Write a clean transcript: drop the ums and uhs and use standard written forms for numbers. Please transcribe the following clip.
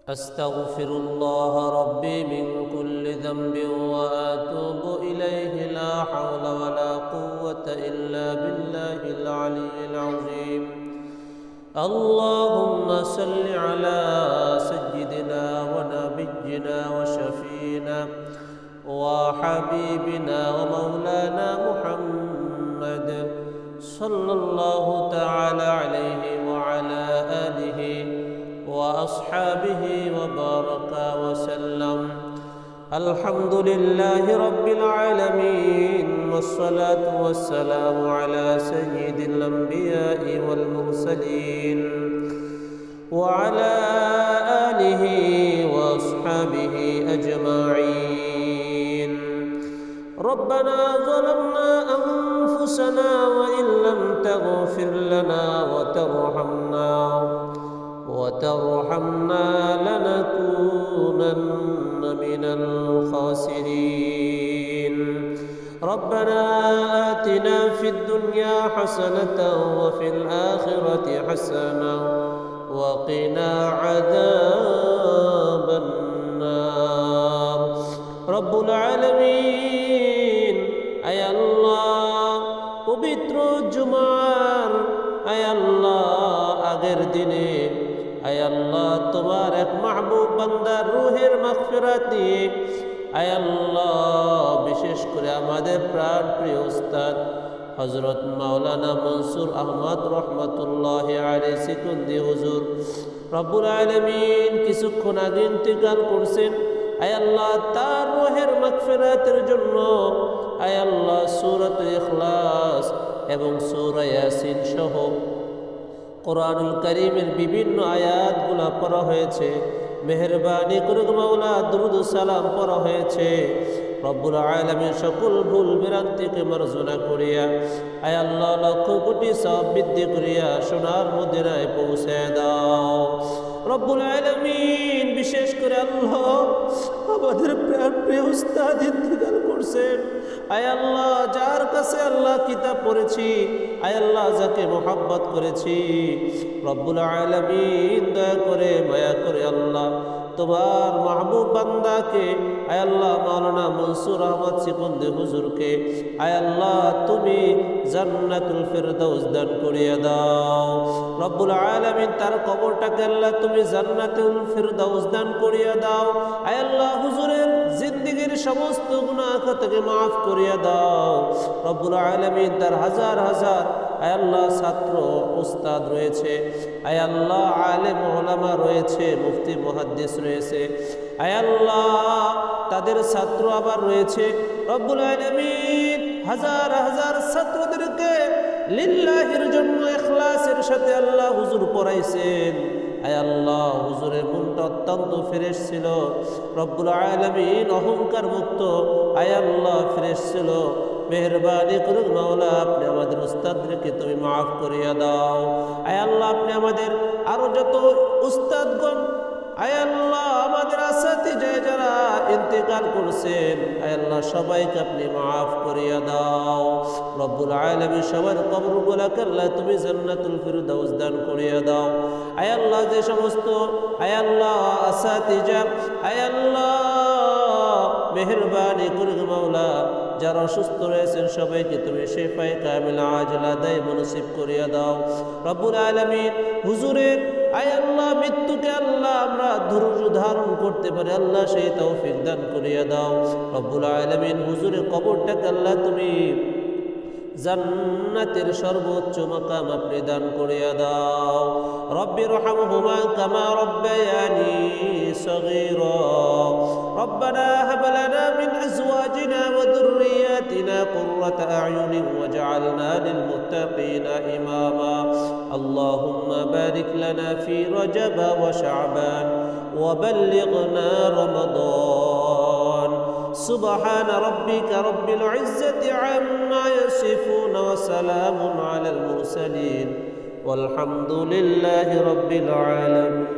أستغفر الله ربي من كل ذنب وأتوب إليه لا حول ولا قوة إلا بالله العلي العظيم اللهم صل على سيدنا ونبينا وشفينا وحبيبنا ومولانا محمد صلى الله تعالى عليه وعلى آله وأصحابه وبارك وسلم الحمد لله رب العالمين والصلاة والسلام على سيد الأنبياء والمرسلين وعلى آله وأصحابه أجمعين ربنا ظلمنا أنفسنا وإن لم تغفر لنا وترحمنا لنكونن من الخاسرين ربنا آتنا في الدنيا حسنة وفي الآخرة حسنة وقنا عذاب النار رب العالمين أي الله পবিত্র জুমার আয় আল্লাহ আগের দিনে আয় আল্লাহ তোমার এক মাহবুব বান্দার রূহের মাগফিরাত নিয়ে আয় আল্লাহ বিশেষ করে আমাদের প্রাণ প্রিয় উস্তাদ হযরত মাওলানা মনসুর আহমদ রহমাতুল্লাহি আলাইহি সিকুন্দি হুজুর রব্বুল আলামিন কিছুক্ষণ আগে ইন্তেকাল করছেন আয় আল্লাহ তার রূহের মাগফিরাতের জন্য আয় আল্লাহ সূরাতুল ইখলাস এবং সূরা ইয়াসিন সহ কোরআনুল কারীমের বিভিন্ন আয়াতগুলো পড়া হয়েছে মেহেরবানি করে মাওলা দুরূদ ও সালাম পড়া হয়েছে রব্বুল আলামিন সকল ভুল ভ্রান্তিকে মার্জনা করিয়া আয় আল্লাহ লক্ষ কোটি সওয়াব বৃদ্ধি করিয়া সোনার মদিনায় পৌঁছে দাও রব্বুল আলামিন বিশেষ করে আল্লাহ আমাদের প্রিয় উস্তাদ ইন্তেকাল করছেন আয় আল্লাহ যার কাছে আল্লাহ কিতাব পড়েছি আয় আল্লাহ যাকে মোহাব্বত করেছি রব্বুল আলামিন দয়া করে মায়া করে আল্লাহ তোমার মাহবুব বান্দাকে আয় আল্লাহ মাওলানা মনসুর আহমদ সিকুন্দি হুজুরকে আয় আল্লাহ তুমি জান্নাতুল ফিরদাউস দান করিয়া দাও রব্বুল আলামিন তার কবরটাকে আল্লাহ তুমি জান্নাতুল ফিরদাউস দান করিয়া দাও আয় আল্লাহ হুজুরের জিন্দেগীর সমস্ত গুনাহ থেকে মাফ করিয়া দাও রব্বুল আলামিন তার হাজার হাজার আয় আল্লাহ ছাত্র উস্তাদ রয়েছে আয় আল্লাহ আলেম ওলামা রয়েছে মুফতি মুহাদ্দিস রয়েছে আয় আল্লাহ তাদের ছাত্র আবার রয়েছে রব্বুল আলামিন হাজার হাজার ছাত্রদেরকে লিল্লাহির জন্য ইখলাসের সাথে আল্লাহ হুজুর পড়াইছেন আয় আল্লাহ হুজুরের মনটা অত্যন্ত ফ্রেশ ছিল রব্বুল আলামিন অহংকার মুক্ত আয় আল্লাহ ফ্রেশ ছিল মেহেরবানি করুন মাওলা আপনি আমাদের উস্তাদদেরকে তুমি মাফ করিয়া দাও আয় আল্লাহ আপনি আমাদের আরো যত উস্তাদগণ আয় আল্লাহ আমাদের আসাতিজা যারা ইন্তেকাল করছেন আয় আল্লাহ সবাইকে আপনি মাফ করিয়া দাও রব্বুল আলামিন সবার কবরগুলোকে আল্লাহ তুমি জান্নাতুল ফিরদাউস দান করিয়া দাও আয় আল্লাহ যে সমস্ত আয় আল্লাহ আসাতিজা আয় আল্লাহ মেহেরবানি করুন মাওলা যারা অসুস্থ রয়েছেন সবাইকে তুমি শিফায়ে কামিলা আজলা দায় নসিব করিয়া দাও রব্বুল আলামিন হুজুরের আয় আল্লাহ মৃত্যুকে আল্লাহ আমরা ধৈর্য ধারণ করতে পারি আল্লাহ সেই তৌফিক দান করিয়া দাও রব্বুল আলামিন হুজুরের কবরটাকে আল্লাহ তুমি জান্নাতের সর্বোচ্চ মাকাম আপনি দান করিয়া দাও রব্বিরহামহুমা কামা রব্বায়ানি সগীরা রব্বানা হাব লানা মিন আজওয়াজিনা ওয়া যুররিয়াতিনা কুররাতা আ'য়ুনিন ওয়াজ'আলনা লিল মুত্তাকিনা ইমামা আল্লাহুম্মা বারিক লানা ফি রজব ওয়া শা'বান ওয়া বাল্লিগনা রমাদান سبحان ربك رب العزة عما يصفون وسلام على المرسلين والحمد لله رب العالمين